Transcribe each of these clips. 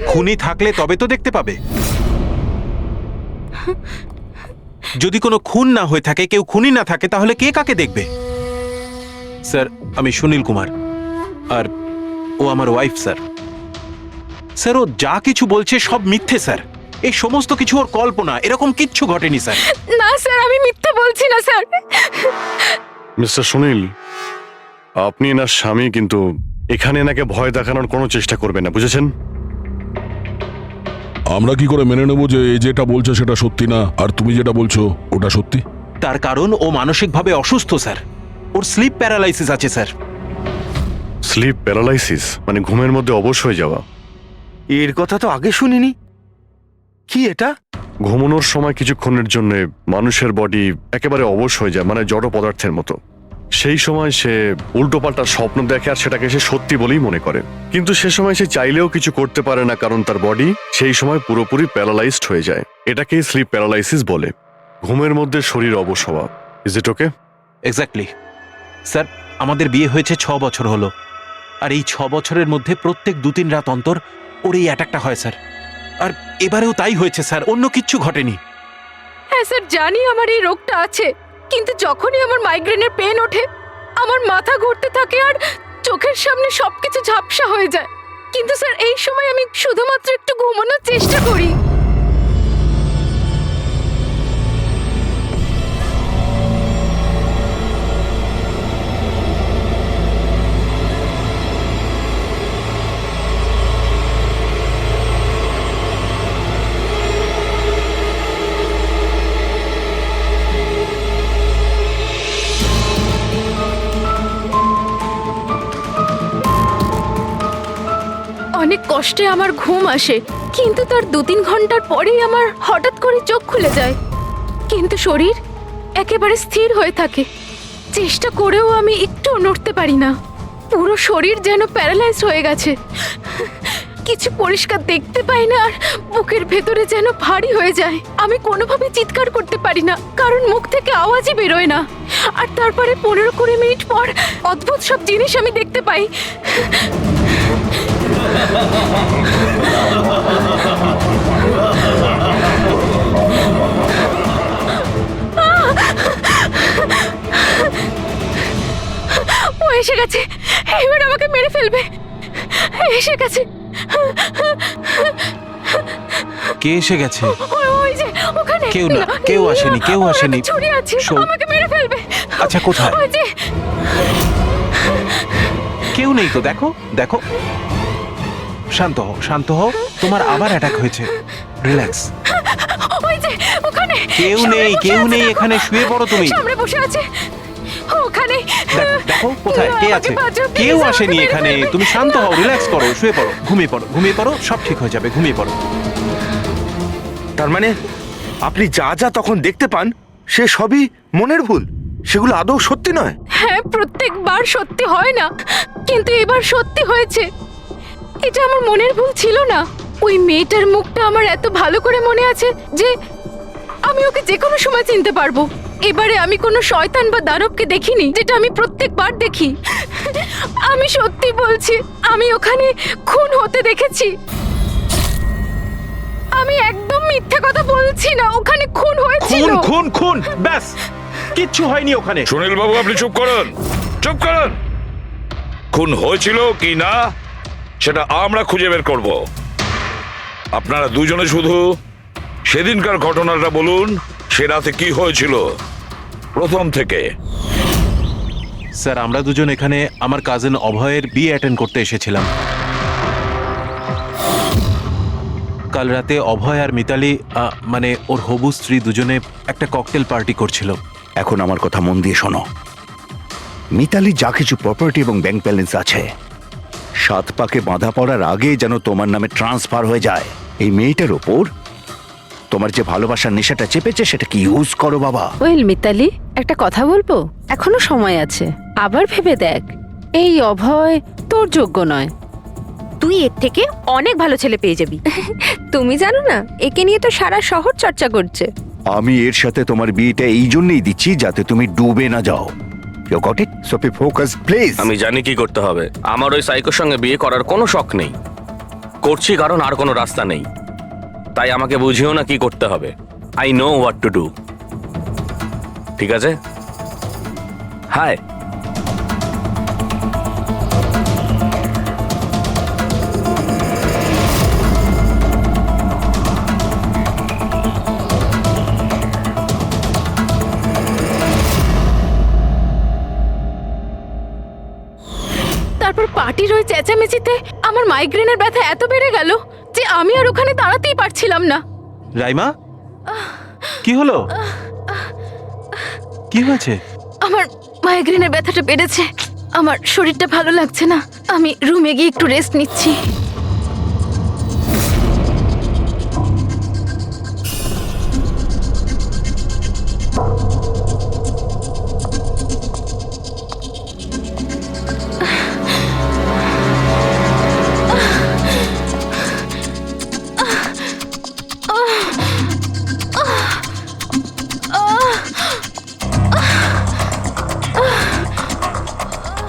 খুনি থাকলে তবে তো দেখতে পাবে। যদি কোনো খুন না হয়ে থাকে, কেউ খুনি না থাকে, তাহলে কে কাকে দেখবে? স্যার, আমি সুনীল কুমার, আর ও আমার ওয়াইফ স্যার। স্যার, ও যা কিছু বলছে সব মিথ্যে স্যার। এই সমস্ত কিছু ওর কল্পনা, এরকম কিচ্ছু ঘটেনি স্যার। না স্যার, আমি মিথ্যে বলছি না স্যার। মিস্টার সুনীল, আপনি এনার স্বামী, কিন্তু এখানে এনাকে ভয় দেখানোর কোনো চেষ্টা করবেন না, বুঝেছেন? আমরা কি করে মেনে নেব যে এই যেটা বলছে সেটা সত্যি না, আর তুমি যেটা বলছো ওটা সত্যি? তার কারণ ও মানসিকভাবে অসুস্থ স্যার। ওর স্লিপ প্যারালাইসিস আছে স্যার। স্লিপ প্যারালাইসিস মানে ঘুমের মধ্যে অবশ হয়ে যাওয়া? এর কথা তো আগে শুনিনি। কি এটা? ঘুমানোর সময় কিছুক্ষণের জন্য মানুষের বডি একেবারে অবশ হয়ে যায়, মানে জড় পদার্থের মতো। সেই সময় সে উল্টোপাল্টা স্বপ্ন দেখে আর সেটাকে সে সত্যি বলেই মনে করে, কিন্তু সে সময় সে চাইলেও কিছু করতে পারে না, কারণ তার বডি সেই সময় পুরোপুরি প্যারালাইজড হয়ে যায়। এটাকেই স্লিপ প্যারালাইসিস বলে। ঘুমের মধ্যে শরীর অবশ হওয়া। Is it okay? Exactly sir. আমাদের বিয়ে হয়েছে 6 বছর হলো, আর এই 6 বছরের মধ্যে প্রত্যেক 2-3 রাত অন্তর ওর এই অ্যাটাকটা হয় স্যার। আর এবারেও তাই হয়েছে স্যার, অন্য কিচ্ছু ঘটেনি। হ্যাঁ স্যার, জানি আমার এই রোগটা আছে, কিন্তু যখনই আমার মাইগ্রেনের পেন ওঠে আমার মাথা ঘুরতে থাকে আর চোখের সামনে সবকিছু ঝাপসা হয়ে যায়। কিন্তু স্যার, এই সময় আমি শুধুমাত্র একটু ঘুমানোর চেষ্টা করি। অনেক কষ্টে আমার ঘুম আসে, কিন্তু তার 2-3 ঘন্টার পরেই আমার হঠাৎ করে চোখ খুলে যায়, কিন্তু শরীর একেবারে স্থির হয়ে থাকে। চেষ্টা করেও আমি একটু নড়তে পারি না। পুরো শরীর যেন প্যারালাইজ হয়ে গেছে। কিছু পরিষ্কার দেখতে পাই না, আর বুকের ভেতরে যেন ভারী হয়ে যায়। আমি কোনোভাবে চিৎকার করতে পারি না, কারণ মুখ থেকে আওয়াজই বেরোয় না। আর তারপরে 15-20 মিনিট পর অদ্ভুত সব জিনিস আমি দেখতে পাই। ও এসে গেছে, এবার আমাকে মেরে ফেলবে। এসে গেছে। কে এসে গেছে? ওই যে ওখানে। কেউ না, কেউ আসেনি, কেউ ওর আসেনি। হাতে ছুরি আছে, আমাকে মেরে ফেলবে। আচ্ছা, কোথায়? ওই যে। কেউ নেই তো, দেখো দেখো। শান্ত হও, শান্ত হও। তোমার আবার অ্যাটাক হয়েছে। রিল্যাক্স। ওই যে ওখানে। কেউ নেই, কেউ নেই এখানে। শুয়ে পড়ো তুমি। সামনে বসে আছে ওখানে। দেখো কোথায় কে আছে। কেউ আসেনি এখানে। তুমি শান্ত হও, রিল্যাক্স করো, শুয়ে পড়ো, ঘুমিয়ে পড়ো, ঘুমিয়ে পড়ো, সব ঠিক হয়ে যাবে, ঘুমিয়ে পড়ো। তার মানে আপনি যা যা তখন দেখতে পান সে সবই মনের ভুল? সেগুলো আদৌ সত্যি নয়? হ্যাঁ, প্রত্যেকবার সত্যি হয় না, কিন্তু এবার সত্যি হয়েছে। এটা আমার মনের ভুল ছিল না। ওই মেয়েটার মুখটা আমার এত ভালো করে মনে আছে যে আমি ওকে যে কোনো সময় চিনতে পারবো। এবারে আমি কোনো শয়তান বা দানবকে দেখিনি, যেটা আমি প্রত্যেকবার দেখি। আমি সত্যি বলছি, আমি ওখানে খুন হতে দেখেছি। আমি একদম মিথ্যে কথা বলছি না, ওখানে খুন হয়েছিল। খুন খুন খুন, ব্যাস, কিচ্ছু হয়নি ওখানে। সুনীল বাবু, আপনি চুপ করুন, চুপ করুন। খুন হয়েছিল কি না সেটা আমরা খুঁজে বের করব। আপনারা দুজনে শুধু সেদিনকার ঘটনাটা বলুন, সে রাতে কি হয়েছিল প্রথম থেকে। স্যার, আমরা দুজন এখানে আমার কাজিন অভয়ের বিয়ে অ্যাটেন্ড করতে এসেছিলাম। কাল রাতে অভয় আর মিতালি, মানে ওর হবু স্ত্রী, দুজনে একটা ককটেল পার্টি করছিল। এখন আমার কথা মন দিয়ে শোনো। মিতালি যা কিছু প্রপার্টি এবং ব্যাংক ব্যালেন্স আছে, 7 পাকে বাঁধা পড়ার আগে যেন তোমার নামে ট্রান্সফার হয়ে যায়। এই মেয়েটার ওপর তোমার যে ভালোবাসার নেশাটা চেপেছে সেটাকে ইউজ করো বাবা। ওয়েল মিতালি, একটা কথা বলবো? এখনো সময় আছে, আবার ভেবে দেখ। এই অভয় তোর যোগ্য নয়। তুই এর থেকে অনেক ভালো ছেলে পেয়ে যাবি। তুমি জানো না, একে নিয়ে তো সারা শহর চর্চা করছে। আমি এর সাথে তোমার বিয়েটা এই জন্যই দিচ্ছি যাতে তুমি ডুবে না যাও। You got it? So be focus please. আমি জানি কি করতে হবে। আমার ওই সাইকোর সঙ্গে বিয়ে করার কোনো শখ নেই। করছি কারণ আর কোনো রাস্তা নেই, তাই আমাকে বুঝিও না কি করতে হবে। I know what to do. ঠিক আছে, হাই। তারপর পার্টির ওই চেঁচামেচিতে আমার মাইগ্রেনের ব্যথা এত বেড়ে গেল যে আমি আর ওখানে দাঁড়াতেই পারছিলাম না। রাইমা, কি হলো? কি হয়েছে? আমার মাইগ্রেনের ব্যথাটা বেড়েছে, আমার শরীরটা ভালো লাগছে না, আমি রুমে গিয়ে একটু রেস্ট নিচ্ছি।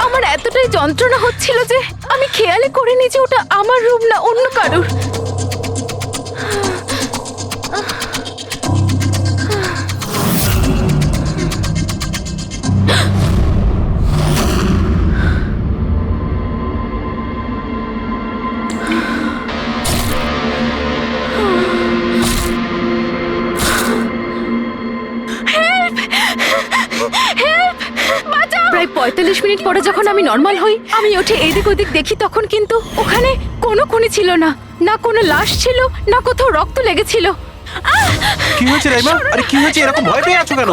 আমার এতটাই যন্ত্রণা হচ্ছিল যে আমি খেয়ালই করিনি যে ওটা আমার রুম না অন্য কারোর। প্রায় ৪৫ মিনিট পরে যখন আমি নর্মাল হই, আমি উঠে এদিক ওদিক দেখি, তখন কিন্তু ওখানে কোনো খুনি ছিল না, না কোনো লাশ ছিল, না কোথাও রক্ত লেগেছিল। কি হয়েছে রাইমা? আরে কি হয়েছে? এরকম ভয় পেয়ে আছো কেন?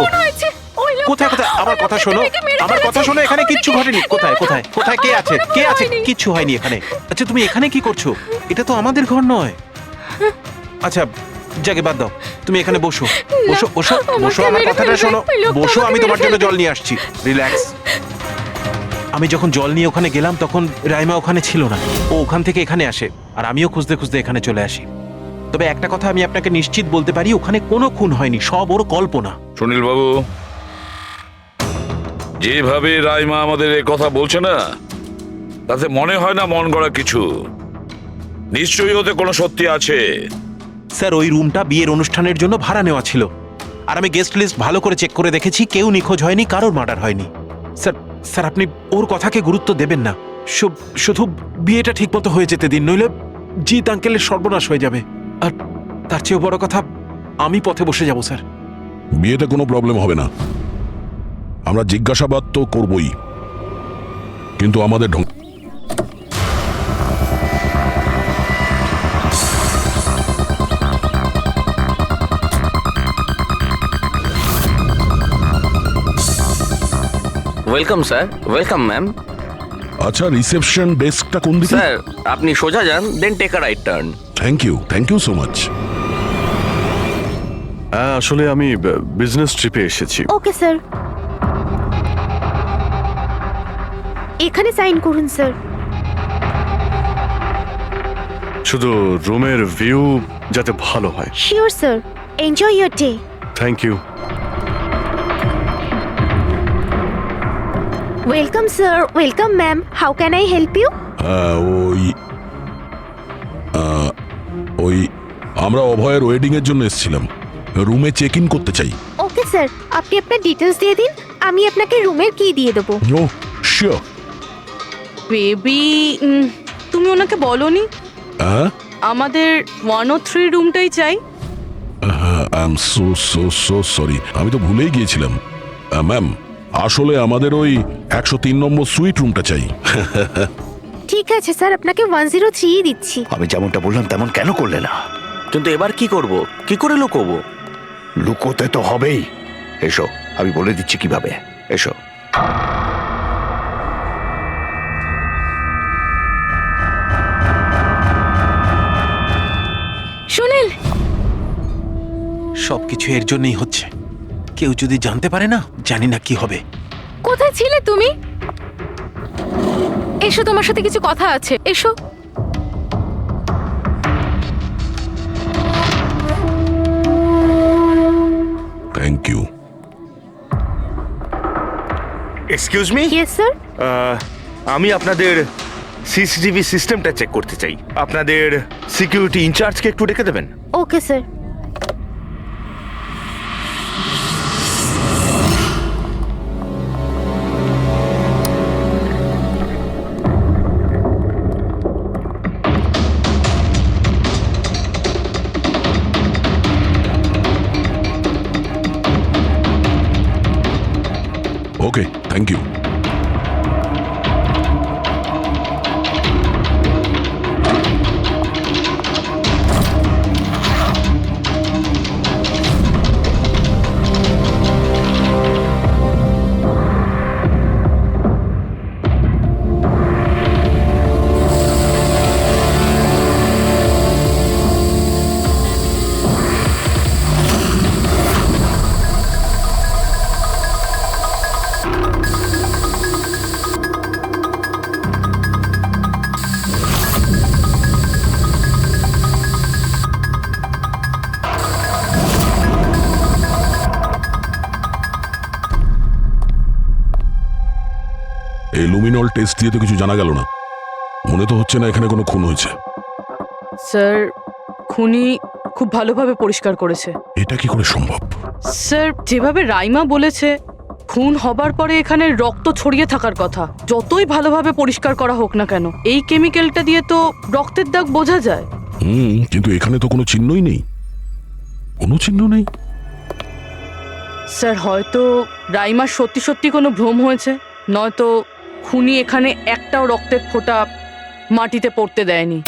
কোথায় কোথায়? আমার কথা শোনো, আমার কথা শোনো। এখানে কিচ্ছু ঘটেনি। কোথায় কোথায় কোথায়? কে আছে? কে আছে? কিচ্ছু হয়নি এখানে। আচ্ছা, তুমি এখানে কি করছো? এটা তো আমাদের ঘর নয়। আচ্ছা, যাকে বাদ দাও, তুমি এখানে বসো বসো বসো বসো। আমার কথাটা শোনো, বসো। আমি তোমার জন্য জল নিয়ে আসছি। রিল্যাক্স। আমি যখন জল নিয়ে ওখানে গেলাম তখন রাইমা ওখানে ছিল না। ও ওখান থেকে এখানে আসে, আর আমিও খুঁজতে খুঁজতে এখানে চলে আসি। তবে একটা কথা আমি আপনাকে নিশ্চিত বলতে পারি, ওখানে কোনো খুন হয়নি, সব ওর কল্পনা। সুনীল বাবু, যেভাবে রাইমা আমাদের এ কথা বলছে না, তাতে মনে হয় না মন গড়া কিছু। নিশ্চয়ই ওতে কোনো সত্যি আছে। স্যার, ওই রুমটা বিয়ের অনুষ্ঠানের জন্য ভাড়া নেওয়া ছিল, আর আমি গেস্ট লিস্ট ভালো করে চেক করে দেখেছি, কেউ নিখোঁজ হয়নি, কারোর মার্ডার হয়নি। স্যার স্যার আপনি ওর কথাকে গুরুত্ব দেবেন না। শুধু বিয়েটা ঠিক মতো হয়ে যেতে দিন, নইলে জিৎ আঙ্কেলের সর্বনাশ হয়ে যাবে। আর তার চেয়েও বড় কথা, আমি পথে বসে যাব স্যার। বিয়েতে কোনো প্রবলেম হবে না, আমরা জিজ্ঞাসাবাদ তো করবই, কিন্তু আমাদের ঢং। Welcome sir, welcome ma'am. আচ্ছা, রিসেপশন ডেস্কটা কোন দিকে? স্যার, আপনি সোজা যান, then take a right turn. Thank you so much. হ্যাঁ, আসলে আমি বিজনেস ট্রিপে এসেছি। ওকে স্যার, এখানে সাইন করুন স্যার। শুধু রুমের ভিউ যাতে ভালো হয়। Sure sir, enjoy your day. Thank you. Welcome sir, welcome ma'am, how can I help you? ওই আমরা অভয়ের ওয়েডিং এর জন্য এসেছিলাম, রুমে চেক ইন করতে চাই। ওকে স্যার, আপনি আপনার ডিটেলস দিয়ে দিন, আমি আপনাকে রুমের কি দিয়ে দেবো। ও শিওর। বেবি, তুমি ওনাকে বলনি হ্যাঁ, আমাদের 103 রুমটাই চাই? আই এম সো সরি, আমি তো ভুলেই গিয়েছিলাম। ম্যাম, আসলে আমাদের ওই 103 নম্বর সুইট রুমটা চাই। ঠিক আছে স্যার, আপনাকে 103 দিচ্ছি। আমি যেমনটা বললাম তেমন কেন করলে না? কিন্তু এবার কি করব? কি করে লুকোবো? লুকোতে তো হবেই। এসো, আমি বলে দিচ্ছি কিভাবে। এসো। সুনীল, সবকিছু এর জন্যই হচ্ছে। কেউ যদি জানতে পারে না, জানি না কি হবে। কোথায় ছিলে তুমি? এসো, তোমার সাথে কিছু কথা আছে, এসো। Thank you. Excuse me, yes sir. আমি আপনাদের সিসিটিভি সিস্টেমটা চেক করতে চাই। আপনাদের সিকিউরিটি ইনচার্জকে একটু ডেকে দেবেন। Okay sir. Okay, thank you. এই লুমিনল টেস্ট দিয়ে তো কিছু জানা গেল না। মনে তো হচ্ছে না এখানে কোনো খুন হয়েছে। স্যার, খুনি খুব ভালোভাবে পরিষ্কার করেছে। এটা কি করে সম্ভব? স্যার, যেভাবে রাইমা বলেছে, খুন হবার পরে এখানে রক্ত ছড়িয়ে থাকার কথা। যতই ভালোভাবে পরিষ্কার করা হোক না কেন, এই কেমিক্যালটা দিয়ে তো রক্তের দাগ বোঝা যায়। কিন্তু এখানে তো কোনো চিহ্নই নেই। কোনো চিহ্ন নেই। স্যার, হয়তো রাইমার সত্যি সত্যি কোনো ভ্রম হয়েছে, নয়তো খুনি এখানে একটাও রক্তের ফোঁটা মাটিতে পড়তে দেয়নি।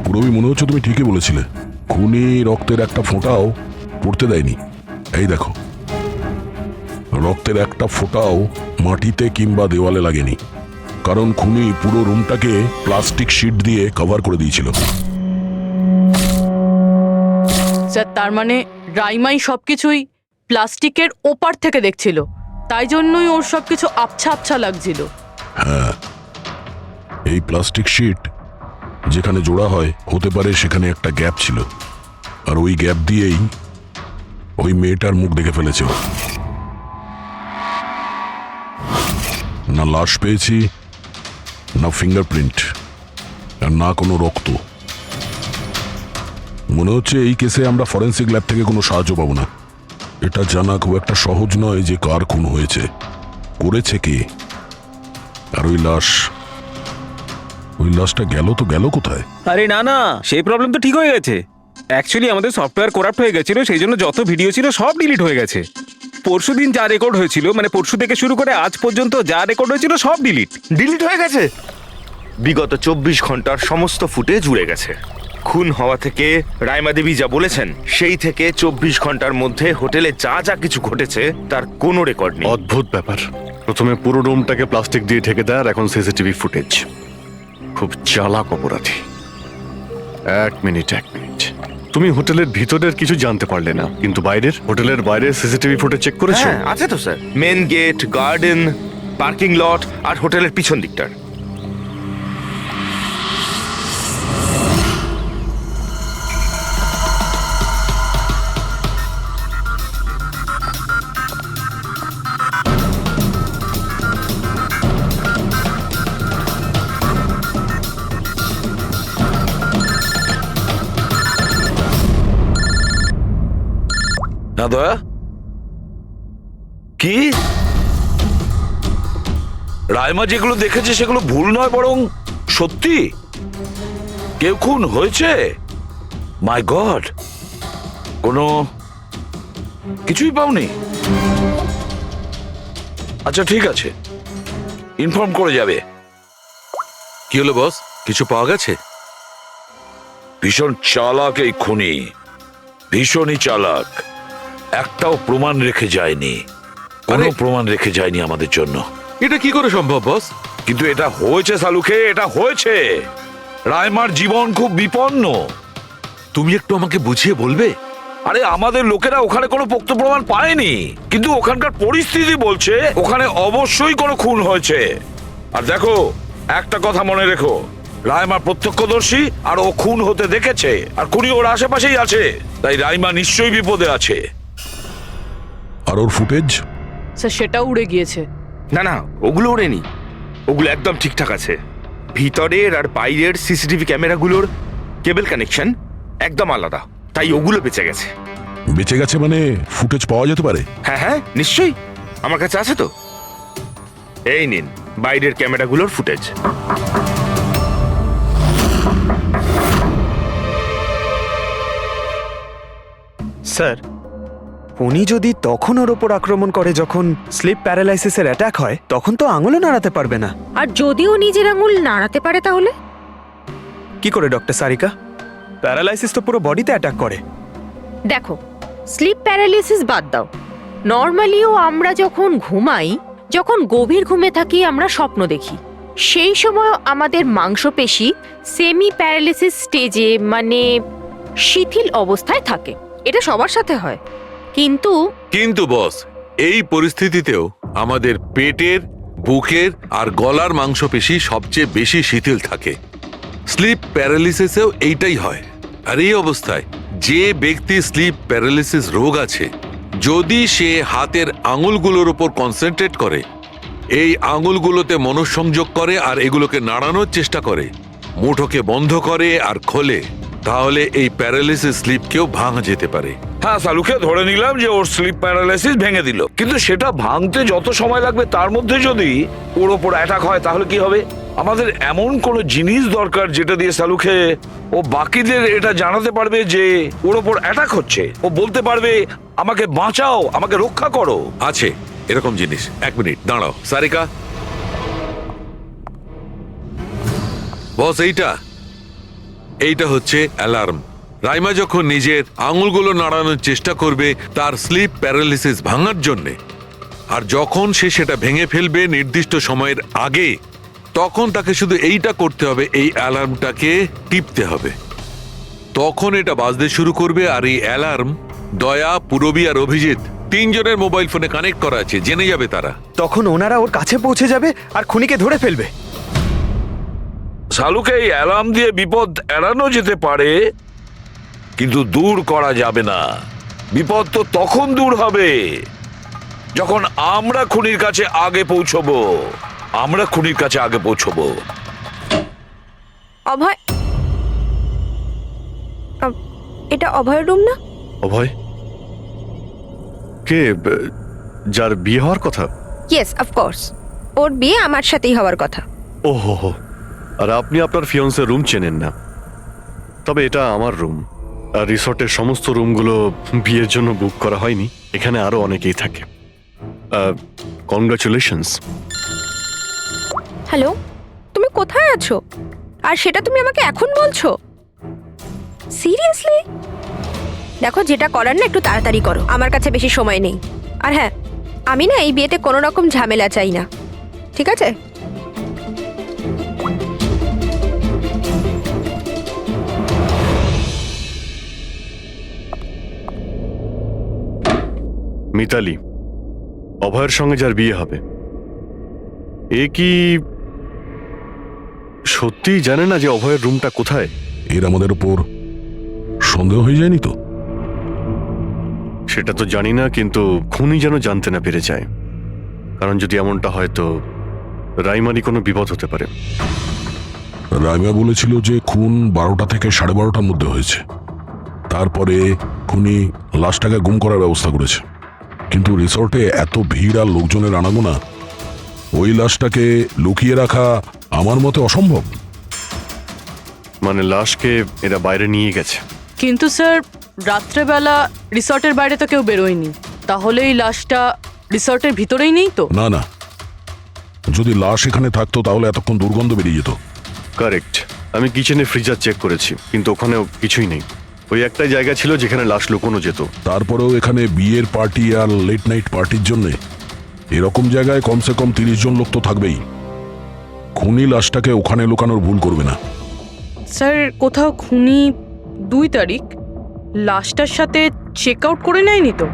পুরবি, মনে হচ্ছে তুমি ঠিকই বলেছিলে। খুনি রক্তের একটা ফোঁটাও পড়তে দেয়নি। এই দেখো, রক্তের একটা ফোঁটাও মাটিতে কিংবা দেওয়ালে লাগেনি, কারণ খুনি পুরো রুমটাকে প্লাস্টিক শিট দিয়ে কভার করে দিয়েছিল। স্যার, তার মানে রাইমাই সবকিছুই প্লাস্টিকের ওপার থেকে দেখছিল, তাই জন্যই ওর সবকিছু আবছা আবছা লাগছিল। হ্যাঁ, এই প্লাস্টিক শিট যেখানে জোড়া হয়, হতে পারে সেখানে একটা গ্যাপ ছিল, আর ওই গ্যাপ দিয়েই ওই মেয়েটার মুখ দেখে ফেলেছে। না লাশ পেয়েছি, না ফিঙ্গারপ্রিন্ট, আর না কোনো রক্ত। মনে হচ্ছে এই কেসে আমরা ফরেন্সিক ল্যাব থেকে কোনো সাহায্য পাবো না। এটা জানা খুব একটা সহজ নয় যে কার খুন হয়েছে, করেছে কে, আর ওই লাশটা গেল তো গেল কোথায়? আরে না না, সেই প্রবলেম তো ঠিক হয়ে গেছে। অ্যাকচুয়ালি আমাদের সফটওয়্যার করাপ্ট হয়ে গেছিল, সেই জন্য যত ভিডিও ছিল সব ডিলিট হয়ে গেছে। পরশুদিন যা রেকর্ড হয়েছিল, মানে পরশু থেকে শুরু করে আজ পর্যন্ত যা রেকর্ড হয়েছিল সব ডিলিট হয়ে গেছে। বিগত 24 ঘন্টার সমস্ত ফুটেজ উড়ে গেছে। খুন হওয়া থেকে রাইমা দেবী যা বলেছেন, সেই থেকে 24 ঘন্টার মধ্যে হোটেলে যা যা কিছু ঘটেছে তার কোনো রেকর্ড নেই। অদ্ভুত ব্যাপার। প্রথমে পুরো রুমটাকে প্লাস্টিক দিয়ে ঢেকে দেয়, আর এখন সিসিটিভি ফুটেজ। খুব চালাক অপরাধী। এক মিনিট। তুমি হোটেলের ভিতরের কিছু জানতে পারলে না, কিন্তু হোটেলের বাইরে সিসিটিভি ফুটেজ চেক করেছো? হ্যাঁ, আছে তো sir. Main gate, garden, parking lot আর হোটেলের পিছন দিকটার। না দয়া, কি রাইমা যেগুলো দেখেছে সেগুলো ভুল নয়, বরং সত্যি। কেউ খুন হয়েছে? মাই গড, কোনো কিছুই পাওনি? আচ্ছা ঠিক আছে, ইনফর্ম করে যাবে। কি হলো বস, কিছু পাওয়া গেছে? ভীষণ চালাক এই খুনি, ভীষণই চালাক। একটাও প্রমাণ রেখে যায়নি, কোনো প্রমাণ রেখে যায়নি আমাদের জন্য। এটা কি করে সম্ভব বস? কিন্তু এটা হয়েছে সালুকে, এটা হয়েছে। রাইমার জীবন খুব বিপন্ন। তুমি একটু আমাকে বুঝিয়ে বলবে? আরে আমাদের লোকেরা ওখানে কোনো পোক্ত প্রমাণ পায়নি, কিন্তু ওখানকার পরিস্থিতি বলছে ওখানে অবশ্যই কোনো খুন হয়েছে। আর দেখো, একটা কথা মনে রেখো, রাইমা প্রত্যক্ষদর্শী আর ও খুন হতে দেখেছে, আর খুনি ওর আশেপাশেই আছে, তাই রাইমা নিশ্চয়ই বিপদে আছে। আর ওর ফুটেজ? স্যার সেটাও উড়ে গিয়েছে। না না, ওগুলো ওড়েনি, ওগুলো একদম ঠিকঠাক আছে। ভিতরের আর বাইরের সিসিটিভি ক্যামেরাগুলোর কেবল কানেকশন একদম আলাদা, তাই ওগুলো বেঁচে গেছে। বেঁচে গেছে মানে ফুটেজ পাওয়া যেতে পারে? হ্যাঁ হ্যাঁ নিশ্চয়ই, আমার কাছে আছে তো। এই নিন বাইরের ক্যামেরাগুলোর ফুটেজ। স্যার, উনি যদি তখন ওর ওপর আক্রমণ করে যখন স্লিপ প্যারালাইসিসের অ্যাটাক হয়, তখন তো আঙুলও নাড়াতে পারবে না। আর যদিও নিজের আঙুল নাড়াতে পারে তাহলে? কি করে ডক্টর সারিকা? প্যারালাইসিস তো পুরো বডিতে অ্যাটাক করে। দেখো, স্লিপ প্যারালিসিস বাদ দাও, নর্মালিও আমরা যখন ঘুমাই, যখন গভীর ঘুমে থাকি আমরা স্বপ্ন দেখি, সেই সময় আমাদের মাংসপেশি সেমি প্যারালিসিস স্টেজে মানে শিথিল অবস্থায় থাকে। এটা সবার সাথে হয়, কিন্তু বস, এই পরিস্থিতিতেও আমাদের পেটের, বুকের আর গলার মাংসপেশি সবচেয়ে বেশি শিথিল থাকে। স্লিপ প্যারালিসিসেও এইটাই হয়। আর এই অবস্থায় যে ব্যক্তি স্লিপ প্যারালিসিস রোগ আছে, যদি সে হাতের আঙুলগুলোর উপর কনসেন্ট্রেট করে, এই আঙুলগুলোতে মনঃসংযোগ করে আর এগুলোকে নাড়ানোর চেষ্টা করে, মুঠোকে বন্ধ করে আর খোলে, তাহলে এই প্যারালিসিস স্লিপকেও ভাঙা যেতে পারে। হ্যাঁ, সালুকে ধরে নিলাম যে ওর স্লিপ প্যারালাইসিস ভেঙে দিল, কিন্তু সেটা ভাঙতে যত সময় লাগবে তার মধ্যে যদি ওর ওপর অ্যাটাক হয় তাহলে কি হবে? আমাদের এমন কোনো জিনিস দরকার যেটা দিয়ে সালুকে ও বাকিদের এটা জানাতে পারবে যে ওর ওপর অ্যাটাক হচ্ছে। ও বলতে পারবে আমাকে বাঁচাও, আমাকে রক্ষা করো। আছে এরকম জিনিস। এক মিনিট দাঁড়াও সারিকা। বস, এইটা হচ্ছে অ্যালার্ম। রাইমা যখন নিজের আঙুলগুলো নাড়ানোর চেষ্টা করবে তার স্লিপ প্যারালিসিস ভাঙার জন্যে, আর যখন সে সেটা ভেঙে ফেলবে নির্দিষ্ট সময়ের আগে, তখন তাকে শুধু এইটা করতে হবে, এই অ্যালার্মটাকে টিপতে হবে। তখন এটা বাজতে শুরু করবে, আর এই অ্যালার্ম দয়া, পুরবী আর অভিজিৎ তিনজনের মোবাইল ফোনে কানেক্ট করা আছে, জেনে যাবে তারা। তখন ওনারা ওর কাছে পৌঁছে যাবে আর খুনিকে ধরে ফেলবে। সালুকে এই অ্যালার্ম দিয়ে বিপদ এড়ানো যেতে পারে, কিন্তু দূর করা যাবে না। বিপদ তো তখন দূর হবে যখন আমরা খুনির কাছে আগে পৌঁছবো। অভয়, এটা অভয়ের রুম না? অভয় কে? যার বিয়ে হওয়ার কথা? ইয়েস, অফকোর্স, ওর বিয়ে আমার সাথেই হওয়ার কথা। ওহো, আর আপনি আপনার ফিয়ন্সের রুম চেনেন না? তবে এটা আমার রুম, আর রিসর্টের সমস্ত রুমগুলো বিয়ের জন্য বুক করা হয়নি। এখানে আরো অনেকেই থাকে। কনগ্রাচুলেশনস। হ্যালো, তুমি কোথায় আছো? আর সেটা তুমি আমাকে এখন বলছো? সিরিয়াসলি? দেখো, যেটা করার না একটু তাড়াতাড়ি করো, আমার কাছে বেশি সময় নেই। আর হ্যাঁ, আমি না এই বিয়েতে কোনো রকম ঝামেলা চাই না, ঠিক আছে? মিতালি, অভয়ের সঙ্গে যার বিয়ে হবে, এ কি সত্যিই জানে না যে অভয়ের রুমটা কোথায়? এর আমাদের উপর সন্দেহ হয়ে যায়নি তো? সেটা তো জানি না, কিন্তু খুনি যেন জানতে না পেরে যায়, কারণ যদি এমনটা হয় তো রাইমারই কোনো বিপদ হতে পারে। রাইমা বলেছিল যে খুন 12টা থেকে 12:30টার মধ্যে হয়েছে। তারপরে খুনি লাশটাকে গুম করার ব্যবস্থা করেছে, কিন্তু রিসর্টে এত ভিড় আর লোকজনের আনাগোনা, ওই লাশটাকে লুকিয়ে রাখা আমার মতে অসম্ভব। মানে লাশকে এরা বাইরে নিয়ে গেছে? কিন্তু স্যার, রাত্রেবেলা রিসর্টের বাইরে তো কেউ বেরোয়নি, তাহলে এই লাশটা রিসর্টের ভিতরেই নেই তো? না না, যদি লাশ এখানে থাকতো তাহলে এতক্ষণ দুর্গন্ধ বেরিয়ে যেত। কারেক্ট। আমি কিচেনে ফ্রিজার চেক করেছি, কিন্তু ওখানেও কিছুই নেই। ওই একটাই জায়গা ছিল যেখানে লাশ লুকোনো যেত। তারপরেও এখানে বিয়ের পার্টি আর লেট নাইট পার্টির জন্য এরকম জায়গায় কমসে কম 30 জন লোক তো থাকবেই। খুনি লাশটাকে ওখানে লুকানোর ভুল করবে না। স্যার, কোথাও খুনি 2 তারিখ লাশটার সাথে চেক আউট করে নেয়নি তো?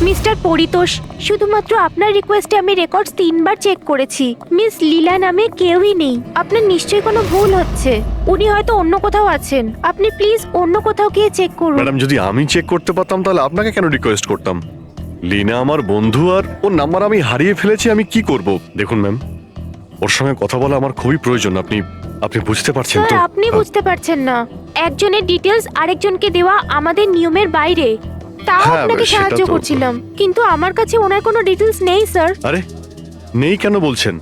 মিস্টার পরিতোষ, শুধুমাত্র আপনার রিকোয়েস্টে আমি রেকর্ডস 3বার চেক করেছি। মিস লীলা নামে কেউই নেই। আপনার নিশ্চয়ই কোনো ভুল হচ্ছে। উনি হয়তো অন্য কোথাও আছেন। আপনি প্লিজ অন্য কোথাও গিয়ে চেক করুন। ম্যাডাম, যদি আমি চেক করতে পারতাম তাহলে আপনাকে কেন রিকোয়েস্ট করতাম? লিনা আমার বন্ধু, আর ওর নাম্বার আমি হারিয়ে ফেলেছি। আমি কি করব? দেখুন ম্যাম, ওর সঙ্গে কথা বলা আমার খুবই প্রয়োজন। আপনি বুঝতে পারছেন তো? স্যার, আপনি বুঝতে পারছেন না। একজনের ডিটেলস আরেকজনকে দেওয়া আমাদের নিয়মের বাইরে। তাও হ্যাঁ, আপনাকে সেটা সাহায্য তো- করছিলাম, কিন্তু আমার কাছে ওনার কোনো ডিটেলস নেই স্যার। আরে নেই কেন বলছেন?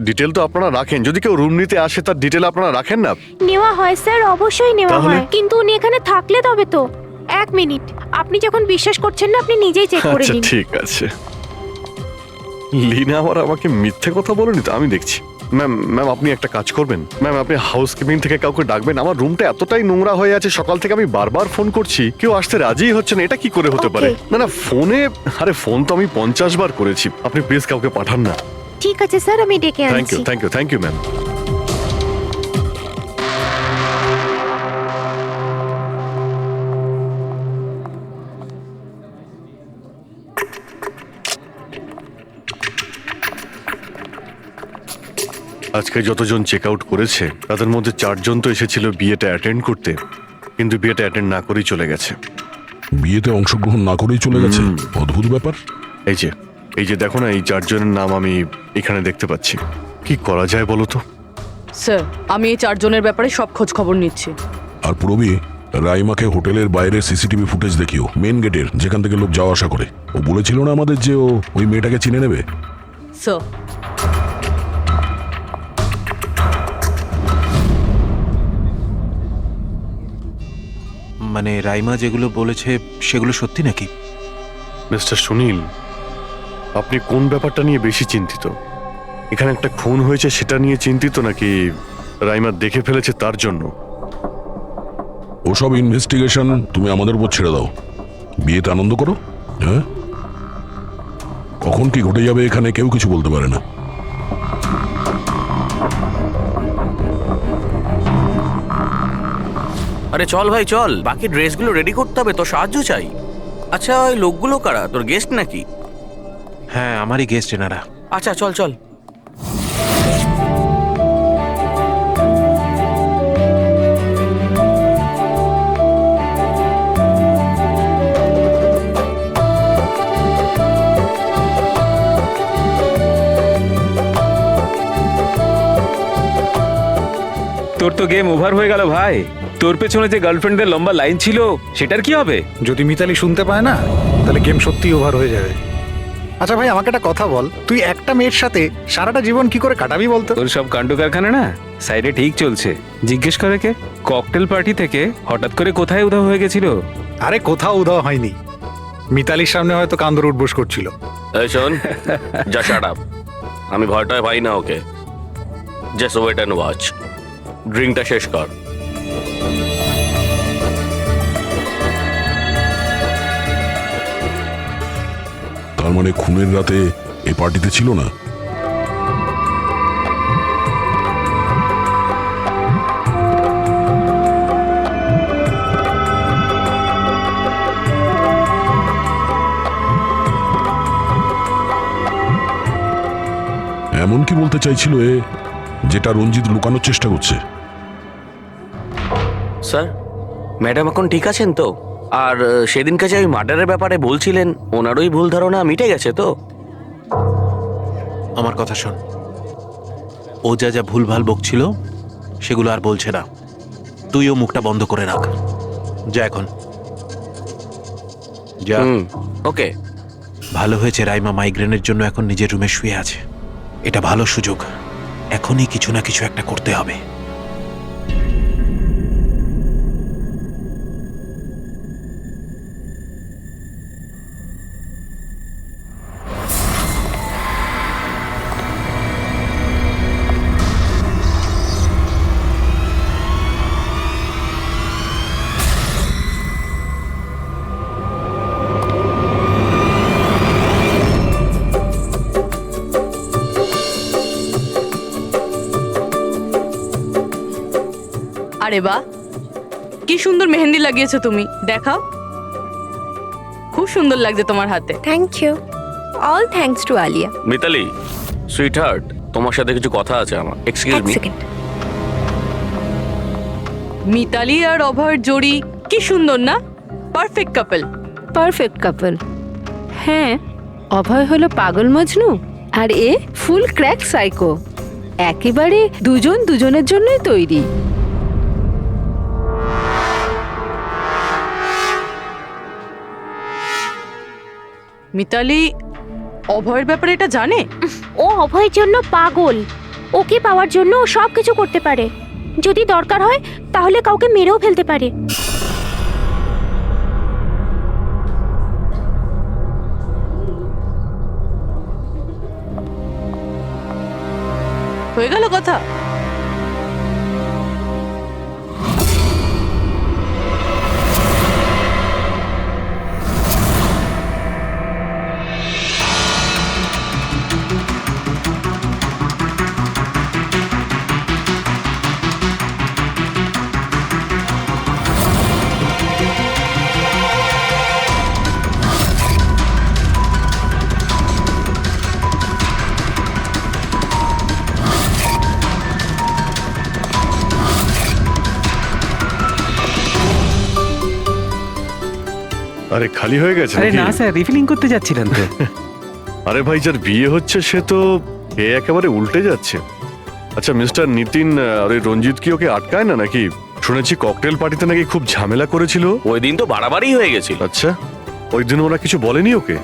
ডিটেল তো আপনারা রাখেন। যদি কেউ রুম নিতে আসে তার ডিটেল আপনারা রাখেন না? নেওয়া হয় স্যার, অবশ্যই নেওয়া তাহলে? হয়, কিন্তু উনি এখানে থাকলে তবে তো। 1 মিনিট, আপনি যখন বিশ্বাস করছেন না আপনি নিজেই চেক করে আচ্ছা নিন। ঠিক আছে। লিনা আবার আমাকে মিথ্যে কথা বলেনি তো? আমি দেখছি। ম্যাম আপনি একটা কাজ করবেন। ম্যাম, আপনি হাউসকিপিং থেকে কাউকে ডাকবেন। আমার রুমটা এতটাই নোংরা হয়ে আছে, সকাল থেকে আমি বারবার ফোন করছি, কেউ আসতে রাজিই হচ্ছে না। এটা কি করে হতে পারে? Okay. না ফোনে, আরে ফোন তো আমি 50 বার করেছি। আপনি প্লিজ কাউকে পাঠান না। ঠিক আছে স্যার, আমি ডেকে থ্যাংক আনছি। You ma'am. আজকে যতজন চেক আউট করেছে তাদের মধ্যে 4 জন তো এসেছিল বিয়েটা অ্যাটেন্ড করতে, কিন্তু বিয়েটা অ্যাটেন্ড না করেই চলে গেছে। বিয়েতে অংশগ্রহণ না করেই চলে গেছে, অদ্ভুত ব্যাপার। এই যে দেখো না, এই 4 জনের নাম আমি এখানে দেখতে পাচ্ছি। কি করা যায় বলো তো? স্যার, আমি এই 4 জনের ব্যাপারে সব খোঁজ খবর নিচ্ছি। আর পুরবি, রাইমাকে হোটেলের বাইরে সিসিটিভি ফুটেজ দেখিও, মেন গেটের, যেখান থেকে লোক যাওয়া আসা করে। ও বলেছিল না আমাদের যে ও ওই মেয়েটাকে চিনে নেবে। স্যার, মানে রাইমা যেগুলো বলেছে সেগুলো সত্যি নাকি? মিস্টার সুনীল, আপনি কোন ব্যাপারটা নিয়ে বেশি চিন্তিত? এখানে একটা খুন হয়েছে সেটা নিয়ে চিন্তিত, নাকি রাইমা দেখে ফেলেছে তার জন্য? ওসব ইনভেস্টিগেশন তুমি আমাদের উপর ছেড়ে দাও। বিয়েতে আনন্দ করো। হ্যাঁ, কখন কি ঘটে যাবে এখানে কেউ কিছু বলতে পারে না। আরে চল ভাই চল, বাকি ড্রেসগুলো রেডি করতে হবে, তো সাহায্য চাই। আচ্ছা, ওই লোকগুলো কারা? তোর গেস্ট নাকি? হ্যাঁ, আমারই গেস্ট এনারা। আচ্ছা চল চল। তোর তো গেম ওভার হয়ে গেল ভাই। তোর পেছনে যে গার্লফ্রেন্ডদের লম্বা লাইন ছিল সেটার কি হবে? যদি মিতালি শুনতে পায় না, তাহলে গেম সত্যিই ওভার হয়ে যাবে। আচ্ছা ভাই, আমাকে একটা কথা বল, তুই একটা মেয়ের সাথে সারাটা জীবন কি করে কাটাবি বলতো? তোর সব কাণ্ড কারখানা না সাইডে ঠিক চলছে। জিজ্ঞেস করে কে? ককটেল পার্টি থেকে হঠাৎ করে কোথায় উধাও হয়ে গেছিল? আরে কোথাও উধাও হয়নি, মিতালির সামনে হয়তো কান্দর উঠবোস করছিল। এই শোন, যা শাট আপ। আমি ভয়টায় পাই না ওকে। Just wait and watch. ড্রিঙ্কটা শেষ কর। তার মানে খুনের রাতে এই পার্টিতে ছিল না? এমন কি বলতে চাইছিল এ, যেটা রঞ্জিত লুকানোর চেষ্টা করছে? স্যার, ম্যাডাম এখন ঠিক আছেন তো? আর সেদিনকে যে ওই মার্ডারের ব্যাপারে বলছিলেন, ওনারই ভুল ধারণা মিটে গেছে তো? আমার কথা শোন, ও যা যা ভুলভাল বকছিল সেগুলো আর বলছে না। তুইও মুখটা বন্ধ করে রাখ। যা এখন, যা। ওকে। ভালো হয়েছে রাইমা মাইগ্রেনের জন্য এখন নিজের রুমে শুয়ে আছে। এটা ভালো সুযোগ, এখনই কিছু না কিছু একটা করতে হবে। আরে বাহ, কি সুন্দর মেহেন্দি লাগিয়েছো তুমি, দেখাও। খুব সুন্দর লাগছে তোমার হাতে। Thank you. All thanks to Alia. Mitali sweetheart, তোমার সাথে কিছু কথা আছে আমার। Excuse me. মিতালি আর অভয়ের জোড়ি কি সুন্দর না? Perfect couple. Perfect couple. হ্যাঁ, অভয় হলো পাগল মজনু আর এ ফুল ক্র্যাক সাইকো। একেবারে দুজন দুজনের জন্যই তৈরি। মিতালি অভয়ের ব্যাপারে এটা জানে? ও অভয়ের জন্য পাগল। ওকে পাওয়ার জন্য ও সব কিছু করতে পারে। যদি দরকার হয় তাহলে কাউকে মেরেও ফেলতে পারে। হয়ে গেল কথা। আরে খালি হয়ে গেছে আরে নাকি? না স্যার, রিফিলিং করতে যাচ্ছিলেন তো। আরে ভাই, যার বিয়ে হচ্ছে সে তো এ একেবারে উল্টে যাচ্ছে। আচ্ছা মিস্টার নিতিন আর ওই রঞ্জিত কি ওকে আটকায় না নাকি? শুনেছি ককটেল পার্টিতে নাকি খুব ঝামেলা করেছিল। ওই দিন তো বাড়াবাড়ি হয়ে গেছিল। আচ্ছা, ওই দিন ওরা কিছু বলেনি ওকে?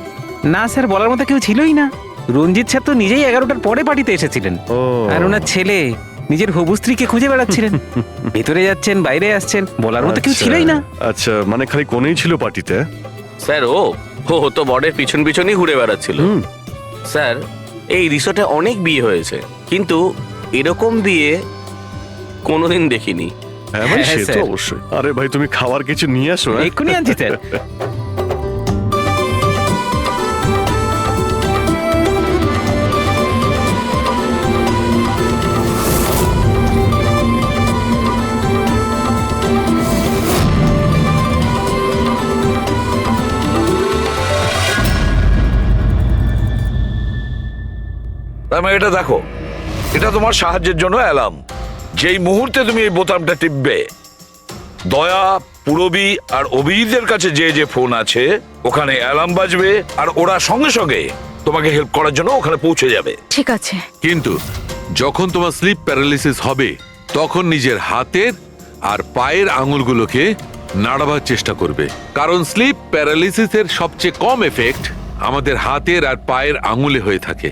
না স্যার, বলার মতো কেউ ছিলই না। রঞ্জিত স্যার তো নিজেই 11টার পরে পার্টিতে এসেছিলেন। ও আর ওনার ছেলে নিজের হবু স্ত্রীকে খুঁজে বেড়াচ্ছিলেন। ভেতরে যাচ্ছেন, বাইরে আসছেন, বলার মতো কেউ আচ্ছা, ছিলই না। আচ্ছা, মানে খালি কোনেই ছিল পার্টিতে? স্যার ও তো বরের পিছন পিছনই ঘুরে বেড়াচ্ছিল। স্যার, এই রিসোর্টে অনেক বিয়ে হয়েছে, কিন্তু এরকম বিয়ে কোনোদিন দেখিনি। হ্যাঁ ভাই, হ্যাঁ, সে তো স্যার। অবশ্যই। আরে ভাই, তুমি খাবার কিছু নিয়ে আসো। হ্যাঁ? এক্ষুনি আনছি স্যার। এটা দেখো, এটা তোমার সাহায্যের জন্য অ্যালার্ম। যেই মুহূর্তে তুমি এই বোতামটা টিপবে, দয়া, পুরবী আর অভিজিতের কাছে যে যে ফোন আছে ওখানে অ্যালার্ম বাজবে, আর ওরা সঙ্গে সঙ্গে তোমাকে হেল্প করার জন্য ওখানে পৌঁছে যাবে। ঠিক আছে। কিন্তু যখন তোমার স্লিপ প্যারালিসিস হবে তখন নিজের হাতের আর পায়ের আঙুলগুলোকে নাড়াবার চেষ্টা করবে, কারণ স্লিপ প্যারালিসিসের সবচেয়ে কম এফেক্ট আমাদের হাতের আর পায়ের আঙুলে হয়ে থাকে।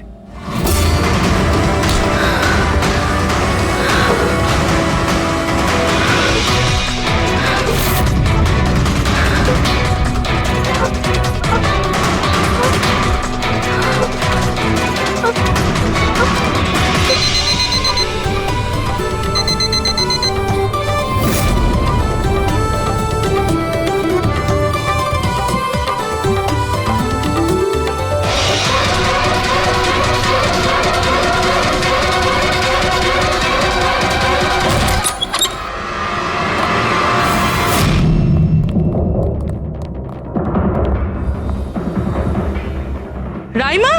রাইমা,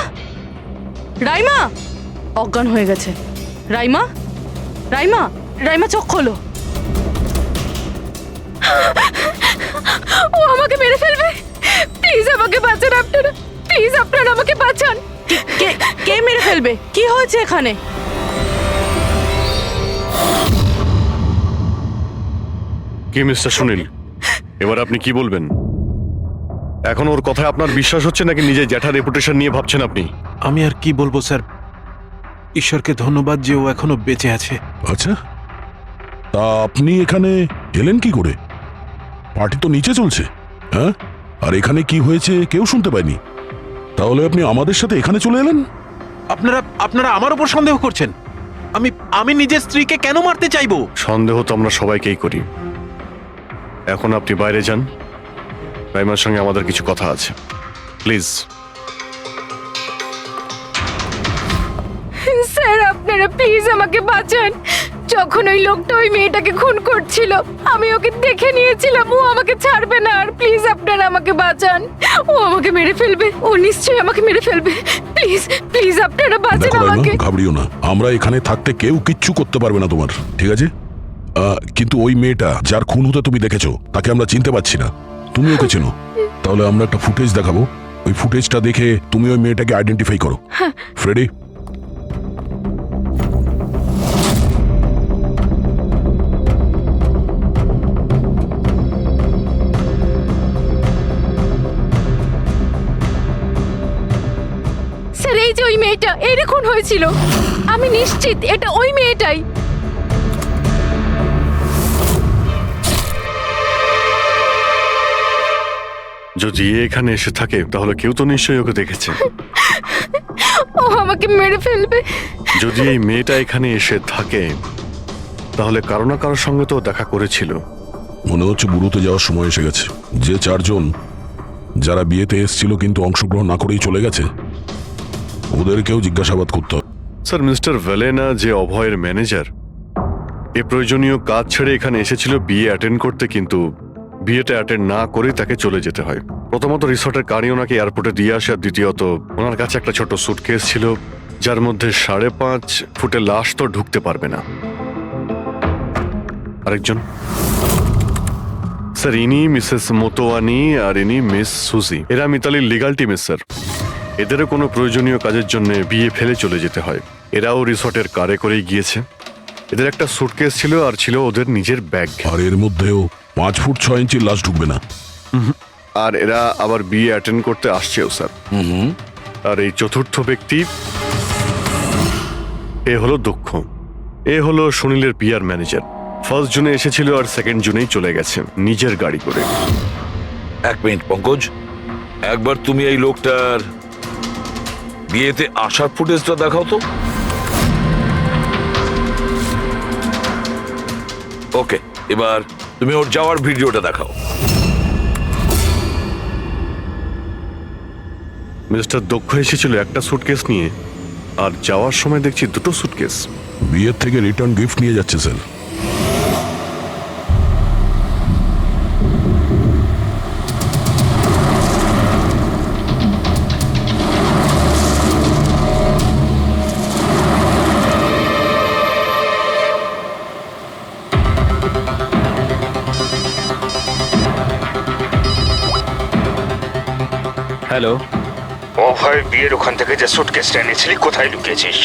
রাইমা অজ্ঞান হয়ে গেছে। রাইমা, রাইমা, রাইমা চোখ খোলো। ও আমাকে মেরে ফেলবে। প্লিজ আমাকে বাঁচান আপনারা, প্লিজ আপনারা আমাকে বাঁচান। কে মেরে ফেলবে? কি হয়েছে এখানে? কি মিস্টার সুনীল, এবার আপনি কি বলবেন? এখন ওর কথায় আপনার বিশ্বাস হচ্ছে নাকি নিজের জ্যাঠার রেপুটেশন নিয়ে ভাবছেন আপনি? আমি আর কি বলবো স্যার, ঈশ্বরকে ধন্যবাদ যে ও এখনো বেঁচে আছে। আচ্ছা, তা আপনি এখানে এলেন কি করে? পার্টি তো নিচে চলছে। হ্যাঁ, আর এখানে কি হয়েছে কেউ শুনতে পায়নি। তাহলে আপনি আমাদের সাথে এখানে চলে এলেন? আপনারা আমার উপর সন্দেহ করছেন? আমি নিজের স্ত্রীকে কেন মারতে চাইবো? সন্দেহ তো আমরা সবাইকেই করি। এখন আপনি বাইরে যান, রাইমার সঙ্গে আমাদের কিছু কথা আছে, প্লিজ। স্যার আপনারা প্লিজ আমাকে বাঁচান, যখন ওই লোকটা ওই মেয়েটাকে খুন করছিল আমি ওকে দেখে নিয়েছিলাম। ও আমাকে ছাড়বে না। আর প্লিজ আপনারা আমাকে বাঁচান। ও আমাকে মেরে ফেলবে। ও নিশ্চয়ই আমাকে মেরে ফেলবে। প্লিজ প্লিজ আপনারা বাঁচান দেখো আমাকে। রাইমা, ঘাবড়িও না, আমরা এখানে থাকতে কেউ কিচ্ছু করতে পারবে না তোমার, ঠিক আছে? কিন্তু ওই মেয়েটা যার খুন হতে তুমি দেখেছো তাকে আমরা চিনতে পারছি না। তুমি ওকে চেনো? তাহলে আমরা একটা ফুটেজ দেখাবো, ওই ফুটেজটা দেখে তুমি ওই মেয়েটাকে আইডেন্টিফাই করো। ফ্রেডি, স্যার এই যে ওই মেয়েটা এর খুন হয়েছিল, আমি নিশ্চিত এটা ওই মেয়েটাই। যদি এ এখানে এসে থাকে তাহলে কেউ তো নিশ্চয়ই ওকে দেখেছে। ও আমাকে মেরে ফেলবে। যদি এই মেয়েটা এখানে এসে থাকে তাহলে কারো না কারোর সঙ্গে তো দেখা করেছিল। মনে হচ্ছে বুড়োতে যাওয়ার সময় এসে গেছে। যে চারজন যারা বিয়েতে এসেছিল কিন্তু অংশগ্রহণ না করেই চলে গেছে, ওদেরকেও জিজ্ঞাসাবাদ করতে হবে। স্যার, মিস্টার ভেলেনা যে অভয়ের ম্যানেজার, এ প্রয়োজনীয় কাজ ছেড়ে এখানে এসেছিল বিয়ে অ্যাটেন্ড করতে, কিন্তু বিয়েটা অ্যাটেন্ড না করে তাকে চলে যেতে হয়। প্রথমত রিসর্টের গাড়ি ওনাকে এয়ারপোর্টে দিয়ে আসে, আর দ্বিতীয়ত ওনার কাছে একটা ছোট সুটকেস ছিল যার মধ্যে 5.5 ফুটের লাশ তো ঢুকতে পারবে না। আরেকজন স্যার, ইনি মিসেস মোতোয়ানি আর ইনি মিস সুজি। এরা মিতালির লিগাল টিমের স্যার। এদেরও কোনো প্রয়োজনীয় কাজের জন্য বিয়ে ফেলে চলে যেতে হয়। এরাও রিসর্টের কারে করেই গিয়েছে। এদের একটা সুটকেস ছিল আর ছিল ওদের নিজের ব্যাগ। আর এর মধ্যেও 5 ফুট 6 ইঞ্চির লাশ ঢুকবে না। আর এরা আবার বিয়ে অ্যাটেন্ড করতে আসছেও স্যার। আর এই চতুর্থ ব্যক্তি, এ হলো দক্ষ। এ হলো সুনীলের পিআর ম্যানেজার। 1 জুনে এসেছিল আর 2 জুনেই চলে গেছে নিজের গাড়ি করে। 1 মিনিট পঙ্কজ, একবার তুমি এই লোকটার বিয়েতে আসার ফুটেজটা দেখাও তো। ওকে, এবার তুমি ওর যাওয়ার ভিডিওটা দেখাও। মিস্টার দক্ষ এসেছিল একটা সুটকেস নিয়ে, আর যাওয়ার সময় দেখছি 2টো সুটকেস। বিয়ের থেকে রিটার্ন গিফট নিয়ে যাচ্ছে স্যার। হ্যালো, অভয় বিয়ের ওখান থেকে যে সুটকেসটা এনেছিলি কোথায় লুকিয়েছিস?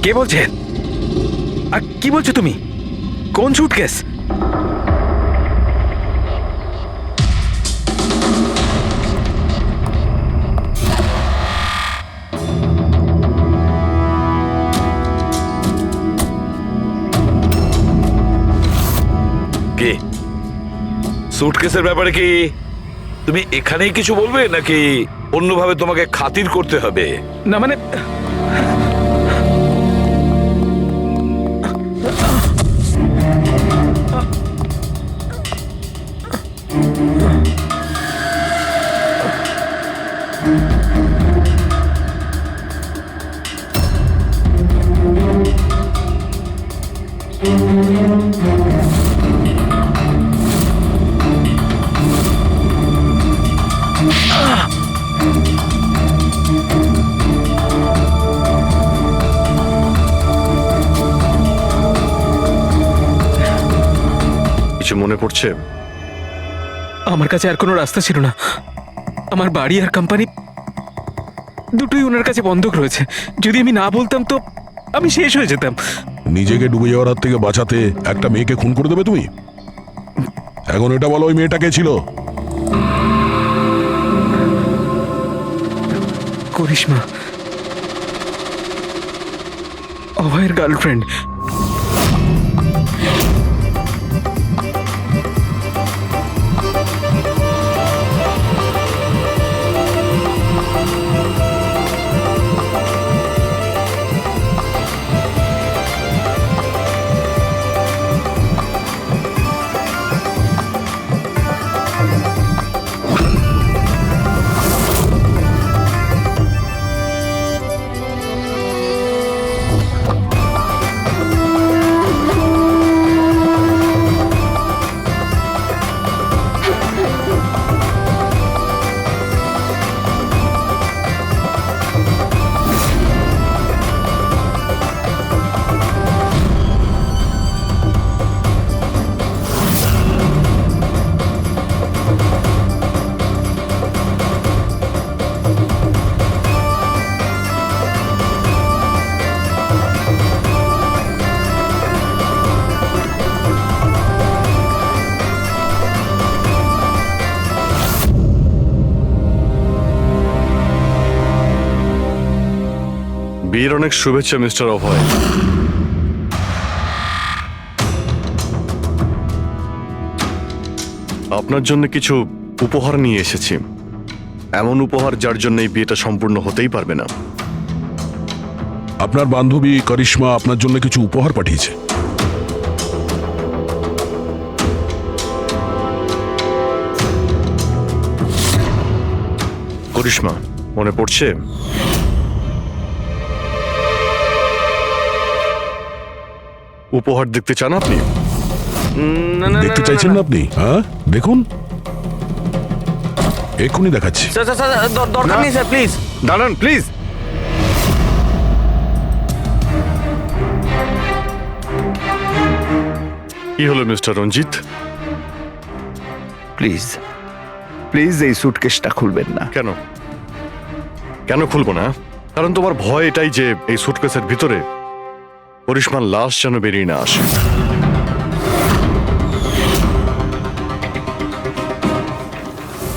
কে বলছেন? আর কি বলছো তুমি? কোন সুটকেস? কে? সুটকেসের ব্যাপারে কি তুমি এখানেই কিছু বলবে নাকি অন্যভাবে তোমাকে খাতির করতে হবে? না মানে কিছু মনে পড়ছে? আমার কাছে আর কোনো রাস্তা ছিল না। আমার বাড়ি আর কোম্পানি দুটোই ওনার কাছে বন্ধক রয়েছে। যদি আমি না বলতাম তো আমি শেষ হয়ে যেতাম। নিজেকে ডুবে যাওয়ার হাত থেকে বাঁচাতে একটা মেয়েকে খুন করে দেবে তুমি? এখন এটা বলো, ওই মেয়েটা কে ছিল? করিশ্মা, অভয়ের গার্লফ্রেন্ড। বিয়ের অনেক শুভেচ্ছা মিস্টার অভয়। আপনার জন্য কিছু উপহার নিয়ে এসেছি, এমন উপহার যার জন্য এই বিয়েটা সম্পূর্ণ হতেই পারবে না। আপনার বান্ধবী করিশ্মা আপনার জন্য কিছু উপহার পাঠিয়েছে। করিশ্মা, মনে পড়ছে? উপহার দেখতে চান আপনি? না, না, দেখতে না, চাইছেন না, না আপনি? হ্যাঁ, দেখুন, এক্ষুনি দেখাচ্ছি। স্যার স্যার স্যার, দরকার নেই স্যার, প্লিজ দাঁড়ান প্লিজ। কি হলো মিস্টার রঞ্জিত? প্লিজ প্লিজ এই সুটকেসটা খুলবেন না। কেন কেন খুলবো না? কারণ তোমার ভয় এটাই যে এই সুটকেসের ভিতরে করিশ্মার লাশ যেন বেরিয়ে না আসে।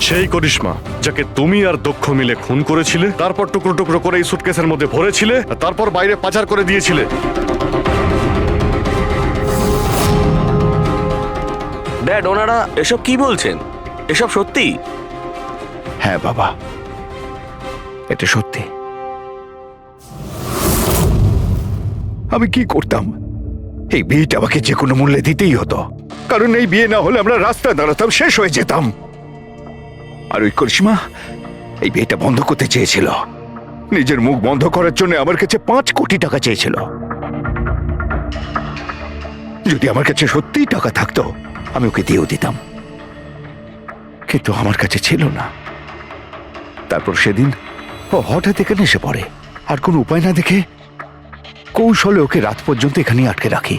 সেই করিশ্মা যাকে তুমি আর দক্ষ মিলে খুন করেছিলে, তারপর টুকরো টুকরো করে এই সুটকেসের মধ্যে ভরেছিলে, আর তারপর বাইরে পাচার করে দিয়েছিলে। ড্যাড, ওনারা এসব কি বলছেন? এসব সত্যি? হ্যাঁ বাবা, এটা সত্যি। আমি কি করতাম? এই বিয়েটা আমাকে যে কোনো মূল্যে দিতেই হতো, কারণ এই বিয়ে না হলে আমরা রাস্তায় দাঁড়াতাম, শেষ হয়ে যেতাম। আর ওই করিশ্মা এই বিয়েটা বন্ধ করতে চেয়েছিল, নিজের মুখ বন্ধ করার জন্য আমার কাছে 5 কোটি টাকা চেয়েছিল। যদি আমার কাছে সত্যিই টাকা থাকতো আমি ওকে দিয়েও দিতাম, কিন্তু আমার কাছে ছিল না। তারপর সেদিন ও হঠাৎ এখানে এসে পড়ে, আর কোনো উপায় না দেখে কৌশলে ওকে রাত পর্যন্ত এখানে আটকে রাখি।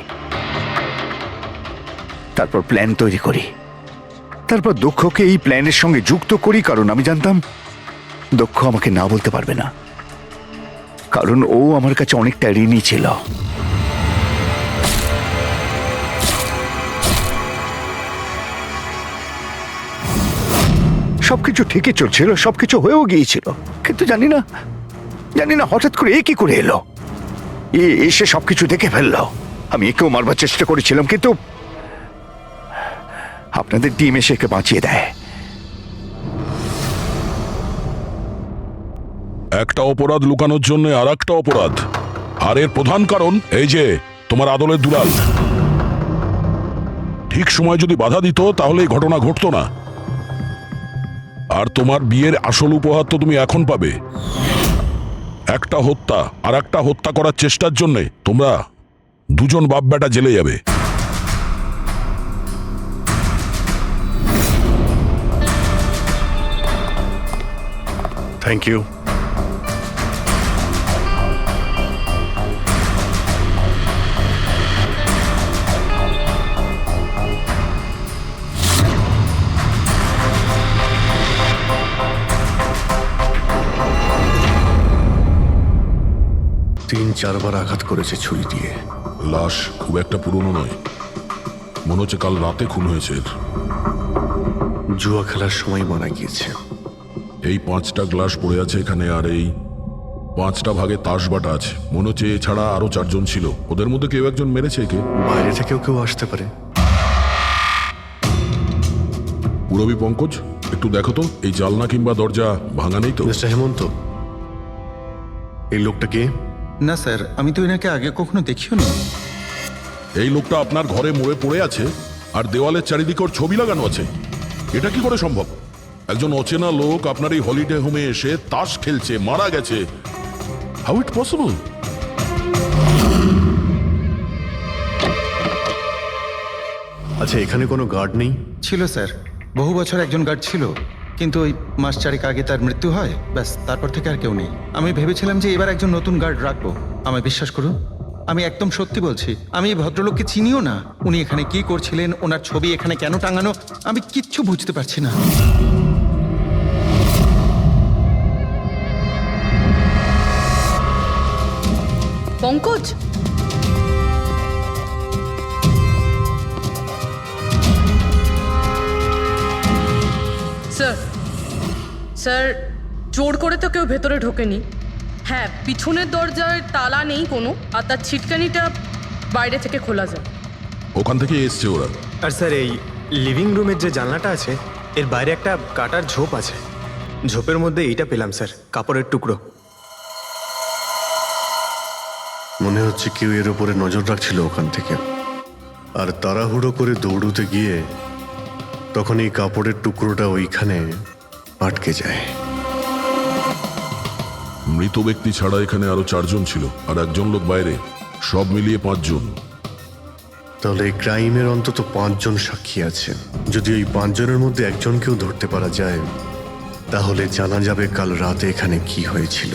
তারপর প্ল্যান তৈরি করি, তারপর দক্ষকে এই প্ল্যানের সঙ্গে যুক্ত করি, কারণ আমি জানতাম দক্ষ আমাকে না বলতে পারবে না, কারণ ও আমার কাছে অনেকটা ঋণী ছিল। সবকিছু ঠিকই চলছিল, সবকিছু হয়েও গিয়েছিল, কিন্তু জানি না হঠাৎ করে এ কি করে এলো। এসে সবকিছু দেখে ফেললো। আমি একেও মারবার চেষ্টা করেছিলাম, কিন্তু আপনাদের টিম এসে একে বাঁচিয়ে দেয়। একটা অপরাধ লুকানোর জন্য আর একটা অপরাধ, আর এর প্রধান কারণ এই যে তোমার আদলের দুলাল। ঠিক সময় যদি বাধা দিত তাহলে এই ঘটনা ঘটতো না। আর তোমার বিয়ের আসল উপহার তো তুমি এখন পাবে। একটা হত্যা আর একটা হত্যা করার চেষ্টার জন্য তোমরা দুজন বাপ বেটা জেলে যাবে। Thank you. তিন চারবার আঘাত করেছে ছুরি দিয়ে। লাশ খুব একটা পুরনো নয়, মনে হচ্ছে কাল রাতে খুন হয়েছে। জুয়া খেলার সময় মারা গিয়েছে। এই 5টা গ্লাস পড়ে আছে এখানে, আর এই 5টা ভাগে তাস বাটা আছে। মনে হচ্ছে এছাড়া আরো 4 জন ছিল, ওদের মধ্যে কেউ একজন মেরেছে একে। বাইরে থেকেও কেউ আসতে পারে। পুরবী পঙ্কজ, একটু দেখো তো এই জালনা কিংবা দরজা ভাঙা নেই তো। মিস্টার হেমন্ত, এই লোকটা কে? না স্যার, আমি তো এনাকে আগে কখনো দেখিও নি। এই লোকটা আপনার ঘরে মরে পড়ে আছে, আর দেওয়ালের চারিদিকে ওর ছবি লাগানো আছে। এটা কি করে সম্ভব? একজন অচেনা লোক আপনার এই হলিডে হোমে এসে তাস খেলছে, মারা গেছে। How it possible? আচ্ছা, এখানে কোনো গার্ড নেই? ছিল স্যার, বহু বছর একজন গার্ড ছিল, কিন্তু ওই মাস 4 আগে তার মৃত্যু হয়, ব্যাস তারপর থেকে আর কেউ নেই। আমি ভেবেছিলাম যে এবার একজন নতুন গার্ড রাখবো। আমায় বিশ্বাস করুন, আমি একদম সত্যি বলছি। আমি এই ভদ্রলোককে চিনিও না। উনি এখানে কি করছিলেন, ওনার ছবি এখানে কেন টাঙানো, আমি কিচ্ছু বুঝতে পারছি না। পঙ্কজ, স্যার জোর করে তো কেউ ভেতরে ঢোকেনি। হ্যাঁ, পিছনের দরজায় তালা নেই কোনো, আর তার ছিটকানিটা বাইরে থেকে খোলা যায়। ওখান থেকে এসছে ওরা। আর স্যার এই লিভিং রুমের যে জানলাটা আছে এর বাইরে একটা কাটার ঝোপ আছে, ঝোপের মধ্যে এইটা পেলাম স্যার, কাপড়ের টুকরো। মনে হচ্ছে কেউ এর উপরে নজর রাখছিল ওখান থেকে, আর তাড়াহুড়ো করে দৌড়তে গিয়ে তখন এই কাপড়ের টুকরোটা ওইখানে আটকে যায়। মৃত ব্যক্তি ছাড়া এখানে আরো 4 জন ছিল আর একজন লোক বাইরে, সব মিলিয়ে 5 জন। তাহলে এই ক্রাইমের অন্তত 5 জন সাক্ষী আছে। যদি এই 5 জনের মধ্যে একজনকেও ধরতে পারা যায় তাহলে জানা যাবে কাল রাতে এখানে কি হয়েছিল।